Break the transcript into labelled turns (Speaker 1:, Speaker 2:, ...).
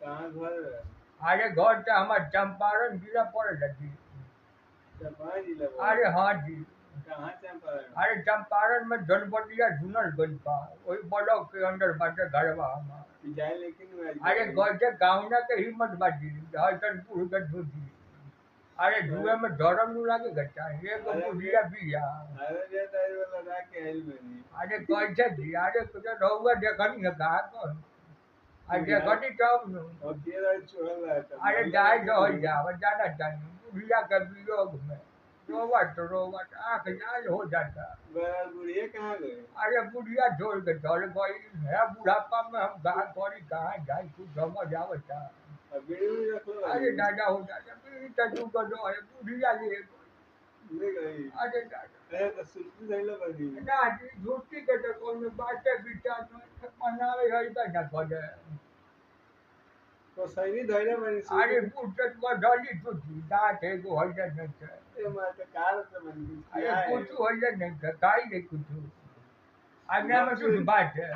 Speaker 1: कहाँ घर है?
Speaker 2: अरे घर तो हमारे चंपारण जिला पड़ेगा जी।
Speaker 1: चंपारण जिला बोल
Speaker 2: अरे हाँ जी।
Speaker 1: कहाँ चंपारण?
Speaker 2: अरे चंपारण में जनपटिया जुनलगंज का वही ब्लॉक के अंदर बाटे घरवा हमार।
Speaker 1: जाए लेकिन मैं
Speaker 2: अरे घर से गाँव के हिम्मत बाजी हसनपुर के धोती। अरे जुए में धर्म नु लागे गट्टा ये को बुढ़िया बिया।
Speaker 1: अरे ये तारी वाला ना के हेल में नहीं।
Speaker 2: अरे कैसे जी अरे कुछ रहुआ देखनी है कहा कौन अरे घटी तब नु।
Speaker 1: और तेरा छोड़ रहा है
Speaker 2: अरे जाए जो हो जाओ जाना चाहिए बुढ़िया के वियोग में रोवट आँख लाल हो जाता।
Speaker 1: बड़ा बुढ़िया कहाँ गए?
Speaker 2: अरे बुढ़िया छोड़ के चल गई है बुढ़ापा में हम कहा करी कहाँ जाए कुछ समझ आवता।
Speaker 1: बीड़ी भी रख लो
Speaker 2: अरे दादा हो दादा बीड़ी तो तू कर दो अरे बुढ़िया ले
Speaker 1: ले गई।
Speaker 2: अरे दादा
Speaker 1: अरे तो सुल्ती सही लो बनी।
Speaker 2: ना जी झूठी के तो कोई बातें विचार तो मनावे है तो ना करे।
Speaker 1: तो सही धैर्य बनी
Speaker 2: अरे पुस्तक में डाली तो दांत है को हो जाए नहीं है।
Speaker 1: ये मार तो कार से बनी
Speaker 2: अरे कुछ हो जाए नहीं है काई नहीं कुछ। आज में तो बात है।